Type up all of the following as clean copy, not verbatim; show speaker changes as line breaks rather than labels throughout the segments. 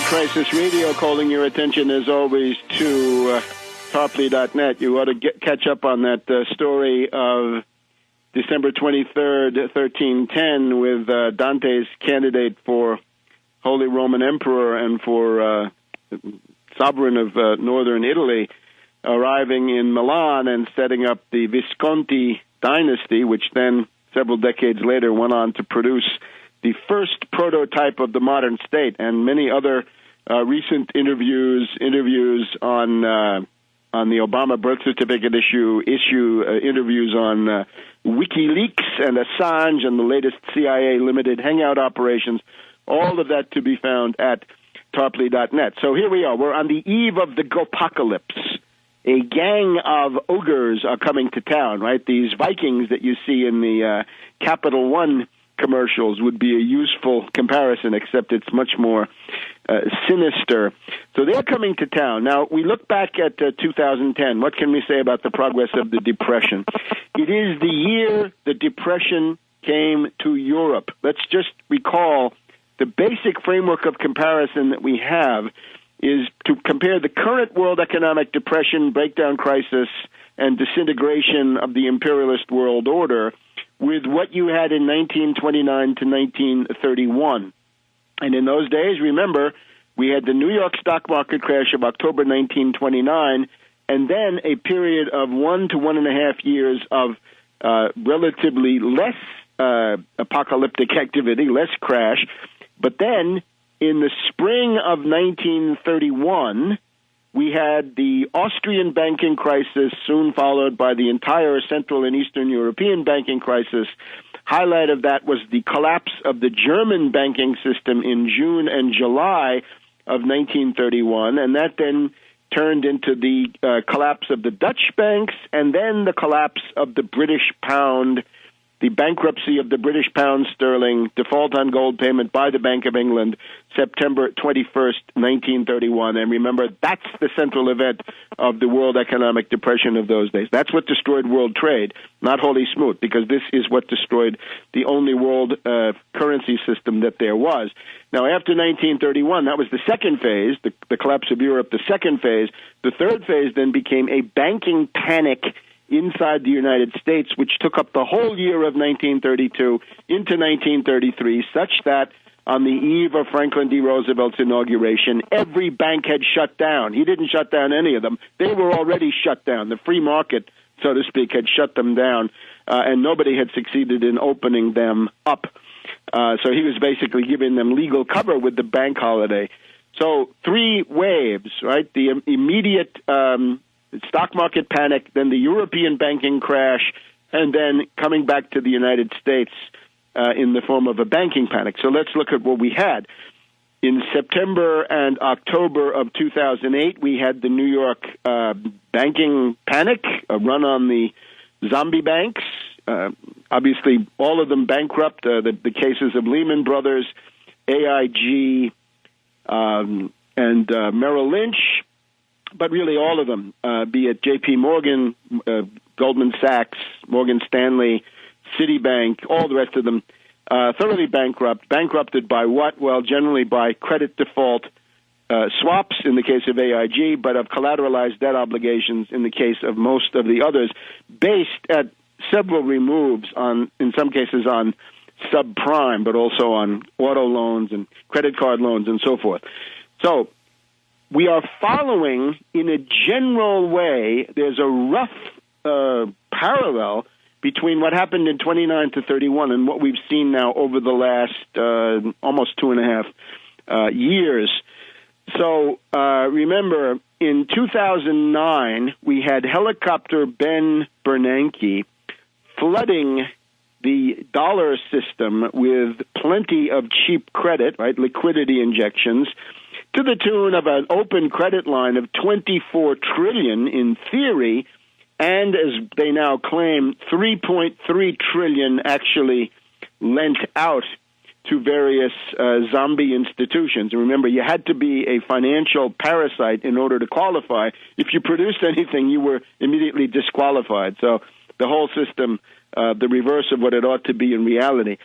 Crisis Radio, calling your attention as always to Tarpley.net. You ought to catch up on that story of December 23rd, 1310, with Dante's candidate for Holy Roman Emperor and for sovereign of northern Italy, arriving in Milan and setting up the Visconti dynasty, which then, several decades later, went on to produce the first prototype of the modern state, and many other recent interviews on the Obama birth certificate issue, interviews on WikiLeaks and Assange and the latest CIA limited hangout operations, all of that to be found at Tarpley.net. So here we are. We're on the eve of the Gopocalypse. A gang of ogres are coming to town, right? These Vikings that you see in the Capital One commercials would be a useful comparison, except it's much more sinister. So they're coming to town. Now, we look back at 2010. What can we say about the progress of the Depression? It is the year the Depression came to Europe. Let's just recall the basic framework of comparison that we have is to compare the current world economic depression, breakdown crisis, and disintegration of the imperialist world order with what you had in 1929 to 1931. And in those days, remember, we had the New York stock market crash of October 1929, and then a period of 1 to 1.5 years of relatively less apocalyptic activity, less crash. But then, in the spring of 1931, we had the Austrian banking crisis, soon followed by the entire Central and Eastern European banking crisis. Highlight of that was the collapse of the German banking system in June and July of 1931, and that then turned into the collapse of the Dutch banks, and then the collapse of the British pound, the bankruptcy of the British pound sterling, default on gold payment by the Bank of England, September 21st, 1931. And remember, that's the central event of the world economic depression of those days. That's what destroyed world trade, not Holy Smoot, because this is what destroyed the only world currency system that there was. Now, after 1931, that was the second phase, the collapse of Europe, the second phase. The third phase then became a banking panic inside the United States, which took up the whole year of 1932 into 1933, such that on the eve of Franklin D. Roosevelt's inauguration, every bank had shut down. He didn't shut down any of them. They were already shut down. The free market, so to speak, had shut them down, and nobody had succeeded in opening them up. So he was basically giving them legal cover with the bank holiday. So 3 waves, right? The immediate stock market panic, then the European banking crash, and then coming back to the United States in the form of a banking panic. So let's look at what we had. In September and October of 2008, we had the New York banking panic, a run on the zombie banks. Obviously, all of them bankrupt. The cases of Lehman Brothers, AIG, and Merrill Lynch, but really all of them, be it J.P. Morgan, Goldman Sachs, Morgan Stanley, Citibank, all the rest of them, thoroughly bankrupt. Bankrupted by what? Well, generally by credit default swaps in the case of AIG, but of collateralized debt obligations in the case of most of the others, based at several removes on, in some cases, on subprime, but also on auto loans and credit card loans and so forth. So we are following, in a general way, there's a rough parallel between what happened in 29 to 31 and what we've seen now over the last almost 2.5 years. So remember, in 2009, we had helicopter Ben Bernanke flooding the dollar system with plenty of cheap credit, right, liquidity injections, to the tune of an open credit line of $24 trillion in theory, and as they now claim, $3.3 trillion actually lent out to various zombie institutions. And remember, you had to be a financial parasite in order to qualify. If you produced anything, you were immediately disqualified. So the whole system, the reverse of what it ought to be in reality.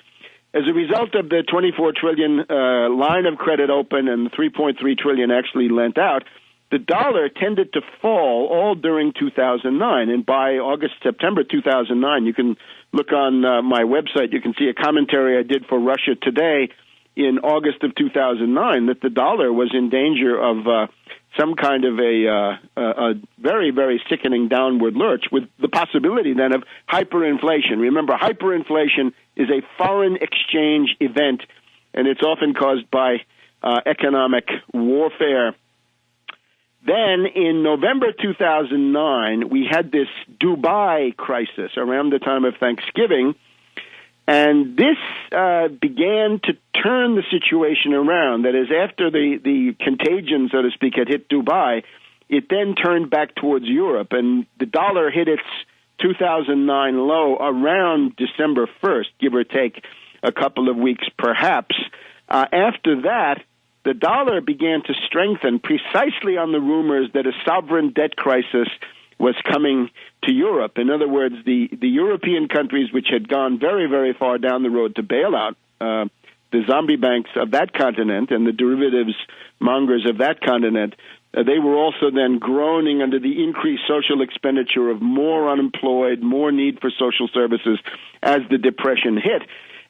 as a result of the $24 trillion line of credit open and the $3.3 trillion actually lent out, the dollar tended to fall all during 2009. And by August, September 2009, you can look on my website, you can see a commentary I did for Russia Today in August of 2009 that the dollar was in danger of some kind of a very, very sickening downward lurch, with the possibility then of hyperinflation. Remember, hyperinflation is a foreign exchange event, and it's often caused by economic warfare. Then in November 2009, we had this Dubai crisis around the time of Thanksgiving, and this began to turn the situation around. That is, after the contagion, so to speak, had hit Dubai, it then turned back towards Europe, and the dollar hit its 2009 low around December 1st, give or take a couple of weeks perhaps. After that, the dollar began to strengthen precisely on the rumors that a sovereign debt crisis was coming to Europe. In other words, the European countries which had gone very, very far down the road to bail out the zombie banks of that continent and the derivatives mongers of that continent, they were also then groaning under the increased social expenditure of more unemployed, more need for social services as the Depression hit.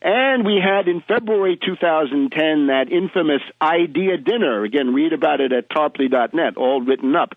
And we had in February 2010 that infamous idea dinner. Again, read about it at tarpley.net, all written up.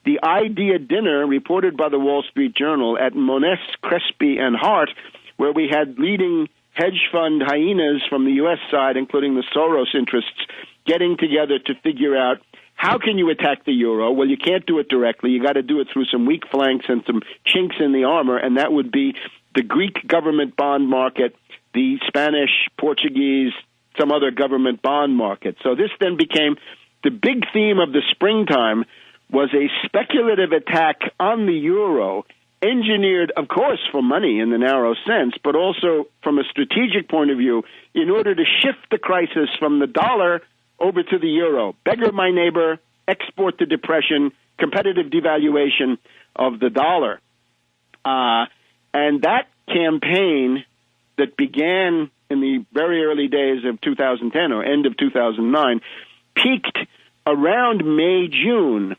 The idea dinner reported by the Wall Street Journal at Moness, Crespi, and Hart, where we had leading hedge fund hyenas from the U.S. side, including the Soros interests, getting together to figure out how can you attack the euro. Well, you can't do it directly. You got to do it through some weak flanks and some chinks in the armor, and that would be the Greek government bond market, the Spanish, Portuguese, some other government bond market. So this then became the big theme of the springtime, was a speculative attack on the euro, engineered, of course, for money in the narrow sense, but also from a strategic point of view, in order to shift the crisis from the dollar over to the euro. Beggar my neighbor, export the depression, competitive devaluation of the dollar. And that campaign that began in the very early days of 2010 or end of 2009 peaked around May, June,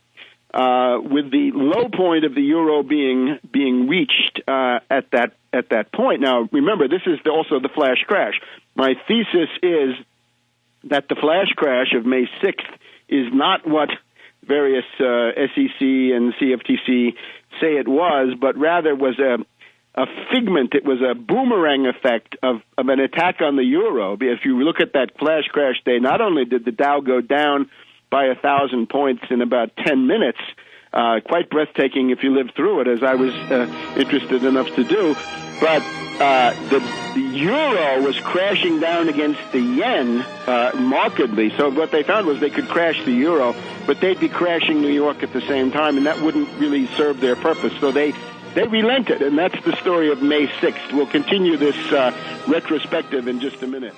with the low point of the euro being reached at that point. Now, remember, this is also the flash crash. My thesis is that the flash crash of May 6th is not what various SEC and CFTC say it was, but rather was a figment. It was a boomerang effect of an attack on the euro. If you look at that flash crash day, not only did the Dow go down by 1,000 points in about 10 minutes, quite breathtaking if you lived through it, as I was interested enough to do, but the euro was crashing down against the yen markedly. So what they found was they could crash the euro, but they'd be crashing New York at the same time, and that wouldn't really serve their purpose. So they relented, and that's the story of May 6th. We'll continue this retrospective in just a minute.